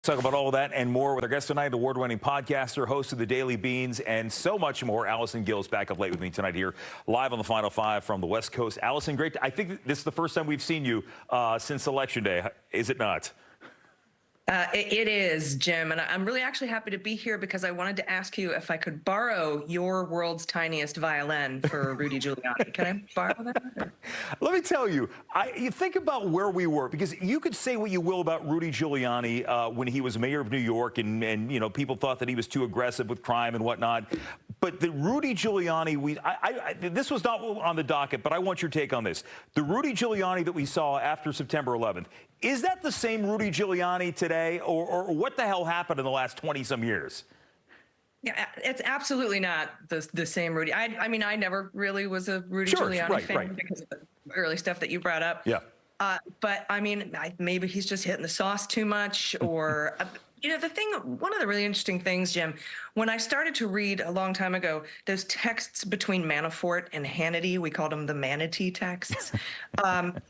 Talk about all that and more with our guest tonight, award-winning podcaster, host of the Daily Beans, and so much more. Allison Gill is back up late with me tonight here, live on the Final Five from the West Coast. Allison, great. I think this is the first time we've seen you since Election Day, is it not? It is, Jim, and I'm really actually happy to be here because I wanted to ask you if I could borrow your world's tiniest violin for Rudy Giuliani. Can I borrow that? Or? Let me tell you, you think about where we were, because you could say what you will about Rudy Giuliani when he was mayor of New York, and you know, people thought that he was too aggressive with crime and whatnot. But the Rudy Giuliani, this was not on the docket, but I want your take on this. The Rudy Giuliani that we saw after September 11th, is that the same Rudy Giuliani today, or what the hell happened in the last 20-some years? Yeah, it's absolutely not the same Rudy. I mean, I never really was a Rudy Giuliani fan because of the early stuff that you brought up. Yeah. But I mean, maybe he's just hitting the sauce too much, or you know, one of the really interesting things, Jim, when I started to read a long time ago, those texts between Manafort and Hannity, we called them the manatee texts.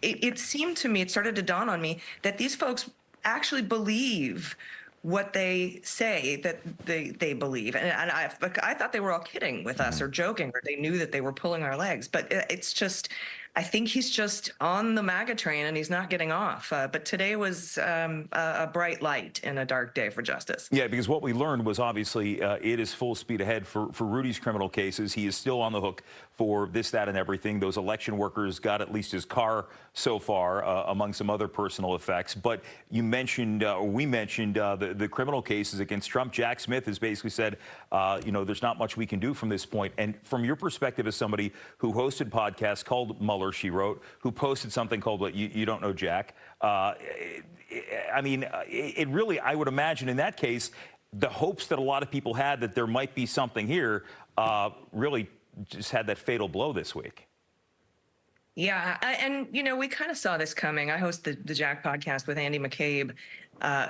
It seemed to me, it started to dawn on me that these folks actually believe what they say that they believe. And I thought they were all kidding with us or joking, or they knew that they were pulling our legs. But it's just, I think he's just on the MAGA train and he's not getting off. But today was a bright light in a dark day for justice. Yeah, because what we learned was obviously it is full speed ahead for Rudy's criminal cases. He is still on the hook for this, that, and everything. Those election workers got at least his car so far, among some other personal effects. But you mentioned, or we mentioned, the criminal cases against Trump. Jack Smith has basically said, you know, there's not much we can do from this point. And from your perspective as somebody who hosted podcasts called Mueller, she wrote, who posted something called what you don't know Jack. I mean, it really, I would imagine in that case, the hopes that a lot of people had that there might be something here really just had that fatal blow this week. Yeah, and you know, we kind of saw this coming. I host the Jack podcast with Andy McCabe,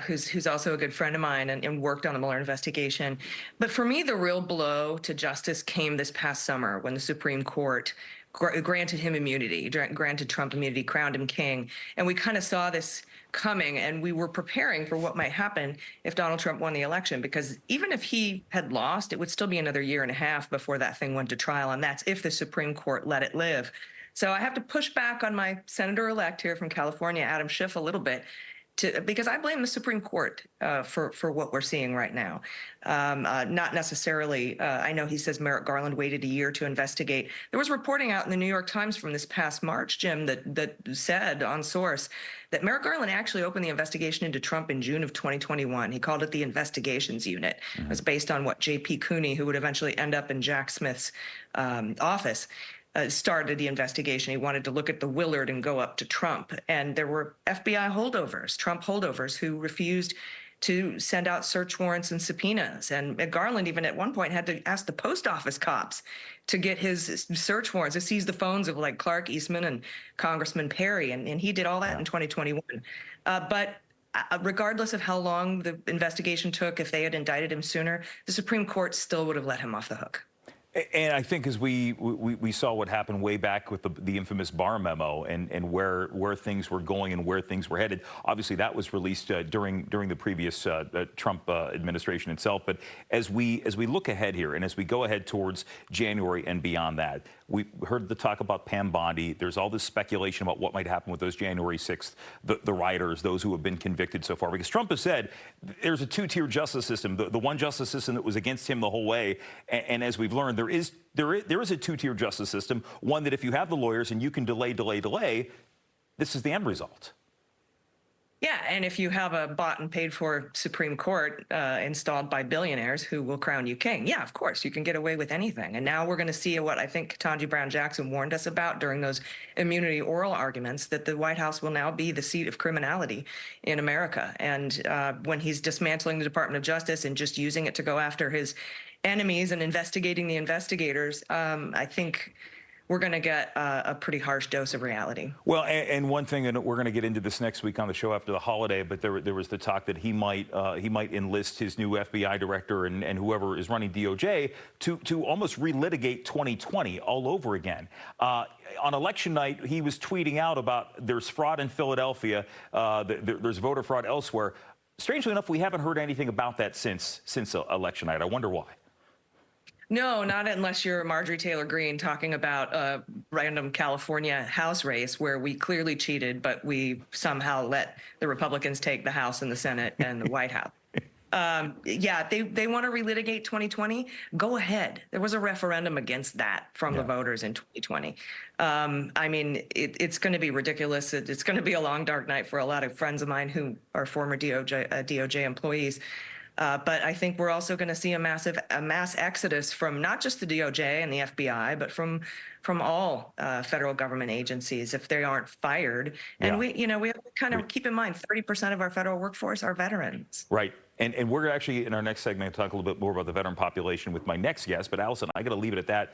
who's also a good friend of mine and worked on the Mueller investigation. But for me, the real blow to justice came this past summer when the Supreme Court granted him immunity, granted Trump immunity, crowned him king. And we kind of saw this coming, and we were preparing for what might happen if Donald Trump won the election, because even if he had lost, it would still be another year and a half before that thing went to trial, and that's if the Supreme Court let it live. So I have to push back on my senator-elect here from California, Adam Schiff, a little bit, because I blame the Supreme Court for what we're seeing right now. Not necessarily, I know he says Merrick Garland waited a year to investigate. There was reporting out in the New York Times from this past March, Jim, that said on source that Merrick Garland actually opened the investigation into Trump in June of 2021. He called it the Investigations Unit. It was based on what J.P. Cooney, who would eventually end up in Jack Smith's office, started the investigation. He wanted to look at the Willard and go up to Trump. And there were FBI holdovers, Trump holdovers, who refused to send out search warrants and subpoenas. And Garland even at one point had to ask the post office cops to get his search warrants, to seize the phones of like Clark Eastman and Congressman Perry. And he did all that in 2021. But regardless of how long the investigation took, if they had indicted him sooner, the Supreme Court still would have let him off the hook. And I think as we saw what happened way back with the infamous Barr memo and where things were going and where things were headed, obviously that was released during the previous Trump administration itself. But as we look ahead here and as we go ahead towards January and beyond that, we heard the talk about Pam Bondi. There's all this speculation about what might happen with those January 6th, the rioters, those who have been convicted so far. Because Trump has said there's a two-tier justice system, the one justice system that was against him the whole way. And as we've learned, there is a two-tier justice system, one that if you have the lawyers and you can delay, this is the end result. Yeah, and if you have a bought and paid for Supreme Court installed by billionaires who will crown you king, yeah, of course, you can get away with anything. And now we're going to see what I think Ketanji Brown Jackson warned us about during those immunity oral arguments, that the White House will now be the seat of criminality in America. And when he's dismantling the Department of Justice and just using it to go after his enemies and investigating the investigators, I think we're going to get a pretty harsh dose of reality. Well, and one thing, and we're going to get into this next week on the show after the holiday, but there was the talk that he might enlist his new FBI director and whoever is running DOJ to almost relitigate 2020 all over again. On election night, he was tweeting out about there's fraud in Philadelphia, there's voter fraud elsewhere. strangely enough, we haven't heard anything about that since election night. I wonder why. No, not unless you're Marjorie Taylor Greene talking about a random California House race where we clearly cheated, but we somehow let the Republicans take the House and the Senate and the White House. Yeah, they want to relitigate 2020. Go ahead. There was a referendum against that from the voters in 2020. I mean, it's going to be ridiculous. It's going to be a long, dark night for a lot of friends of mine who are former DOJ employees. But I think we're also going to see a mass exodus from not just the DOJ and the FBI, but from all federal government agencies if they aren't fired. And we have to kind of keep in mind 30% of our federal workforce are veterans. Right. And we're actually in our next segment talk a little bit more about the veteran population with my next guest. But Allison, I got to leave it at that.